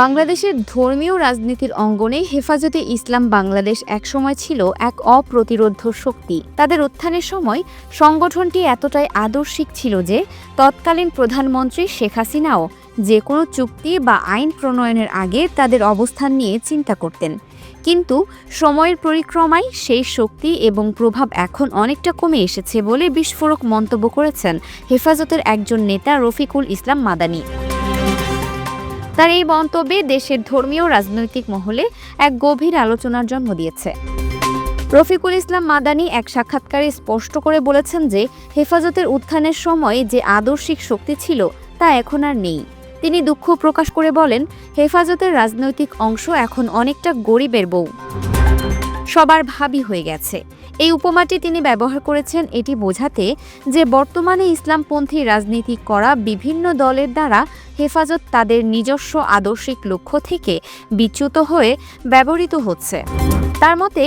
বাংলাদেশের ধর্মীয় রাজনীতির অঙ্গনে হেফাজতে ইসলাম বাংলাদেশ একসময় ছিল এক অপ্রতিরোধ্য শক্তি। তাদের উত্থানের সময় সংগঠনটি এতটাই আদর্শিক ছিল যে তৎকালীন প্রধানমন্ত্রী শেখ হাসিনাও যে কোনো চুক্তি বা আইন প্রণয়নের আগে তাদের অবস্থান নিয়ে চিন্তা করতেন। কিন্তু সময়ের পরিক্রমায় সেই শক্তি এবং প্রভাব এখন অনেকটা কমে এসেছে বলে বিস্ফোরক মন্তব্য করেছেন হেফাজতের একজন নেতা রফিকুল ইসলাম মাদানী। তার এই মন্তব্যে দেশের ধর্মীয় রাজনৈতিক মহলে এক গভীর আলোচনার জন্ম দিয়েছে। রফিকুল ইসলাম মাদানী এক সাক্ষাৎকারে স্পষ্ট করে বলেছেন যে হেফাজতের উত্থানের সময় যে আদর্শিক শক্তি ছিল তা এখন আর নেই। তিনি দুঃখ প্রকাশ করে বলেন, হেফাজতের রাজনৈতিক অংশ এখন অনেকটা গরিবের বউ, সবার ভাবি হয়ে গেছে। এই উপমাটি তিনি ব্যবহার করেছেন এটি বোঝাতে যে বর্তমানে ইসলামপন্থী রাজনীতি করা বিভিন্ন দলের দ্বারা হেফাজত তাদের নিজস্ব আদর্শিক লক্ষ্য থেকে বিচ্যুত হয়ে ব্যবহৃত হচ্ছে। তার মতে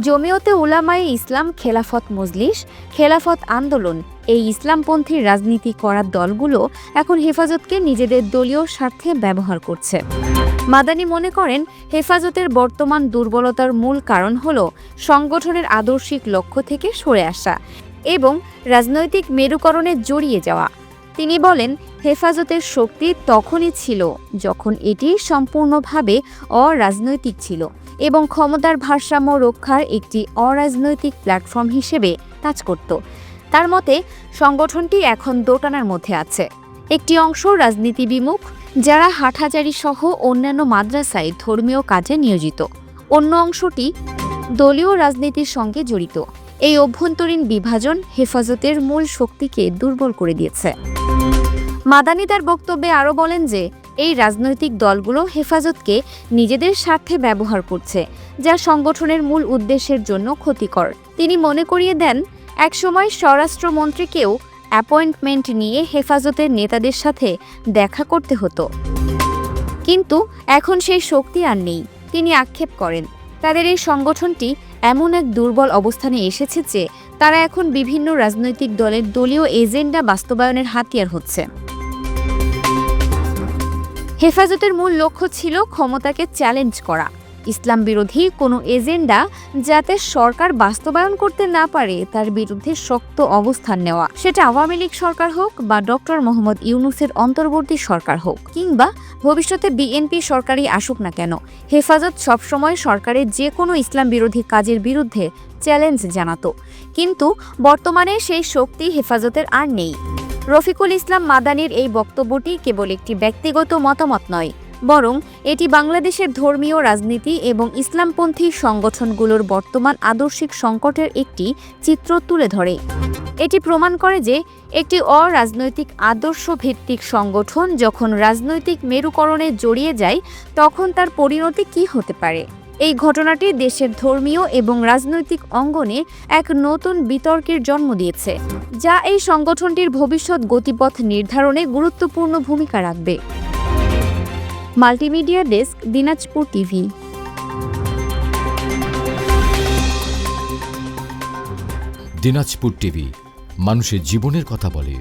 জমিয়তে উলামায়ে ইসলাম, খেলাফত মজলিস, খেলাফত আন্দোলন এই ইসলামপন্থী রাজনীতি করার দলগুলো এখন হেফাজতকে নিজেদের দলীয় স্বার্থে ব্যবহার করছে। মাদানী মনে করেন হেফাজতের বর্তমান দুর্বলতার মূল কারণ হল সংগঠনের আদর্শিক লক্ষ্য থেকে সরে আসা এবং রাজনৈতিক মেরুকরণে জড়িয়ে যাওয়া। তিনি বলেন, হেফাজতের শক্তি তখনই ছিল যখন এটি সম্পূর্ণভাবে অরাজনৈতিক ছিল এবং ক্ষমতার ভারসাম্য রক্ষার একটি অরাজনৈতিক প্ল্যাটফর্ম হিসেবে কাজ করত। তার মতে সংগঠনটি এখন দোটানার মধ্যে আছে। একটি অংশ রাজনীতি বিমুখ, যারা হাটহাজারী সহ অন্যান্য মাদ্রাসায় ধর্মীয় কাজে নিয়োজিত। অন্য অংশটি দলীয় রাজনীতির সঙ্গে জড়িত। এই অভ্যন্তরীণ বিভাজন হেফাজতের মূল শক্তিকে দুর্বল করে দিয়েছে। মাদানী তার বক্তব্যে আরও বলেন যে এই রাজনৈতিক দলগুলো হেফাজতকে নিজেদের স্বার্থে ব্যবহার করছে, যা সংগঠনের মূল উদ্দেশ্যের জন্য ক্ষতিকর। তিনি মনে করিয়ে দেন, একসময় স্বরাষ্ট্রমন্ত্রীকেও অ্যাপয়েন্টমেন্ট নিয়ে হেফাজতের নেতাদের সাথে দেখা করতে হতো, কিন্তু এখন সেই শক্তি আর নেই। তিনি আক্ষেপ করেন, তাদের এই সংগঠনটি এমন এক দুর্বল অবস্থানে এসেছে যে তারা এখন বিভিন্ন রাজনৈতিক দলের দলীয় এজেন্ডা বাস্তবায়নের হাতিয়ার হচ্ছে। হেফাজতের মূল লক্ষ্য ছিল ক্ষমতাকে চ্যালেঞ্জ করা, ইসলাম বিরোধী কোনো এজেন্ডা যাতে সরকার বাস্তবায়ন করতে না পারে তার বিরুদ্ধে শক্ত অবস্থান নেওয়া। সেটা আওয়ামী লীগ সরকার হোক বা ডক্টর মোহাম্মদ ইউনূসের অন্তর্বর্তী সরকার হোক কিংবা ভবিষ্যতে বিএনপি সরকারই আসুক না কেন, হেফাজত সবসময় সরকারের যে কোনো ইসলাম বিরোধী কাজের বিরুদ্ধে চ্যালেঞ্জ জানাতো। কিন্তু বর্তমানে সেই শক্তি হেফাজতের আর নেই। রফিকুল ইসলাম মাদানীর এই বক্তব্যটি কেবল একটি ব্যক্তিগত মতামত নয়, বরং এটি বাংলাদেশের ধর্মীয় রাজনীতি এবং ইসলামপন্থী সংগঠনগুলোর বর্তমান আদর্শিক সংকটের একটি চিত্র তুলে ধরে। এটি প্রমাণ করে যে একটি অরাজনৈতিক আদর্শ ভিত্তিক সংগঠন যখন রাজনৈতিক মেরুকরণে জড়িয়ে যায় তখন তার পরিণতি কী হতে পারে। এই ঘটনাটি দেশের ধর্মীয় এবং রাজনৈতিক অঙ্গনে এক নতুন বিতর্কের জন্ম দিয়েছে, যা এই সংগঠনটির ভবিষ্যৎ গতিপথ নির্ধারণে গুরুত্বপূর্ণ ভূমিকা রাখবে। Multimedia desk, Dinajpur TV. Dinajpur TV মানুষের জীবনের কথা বলে।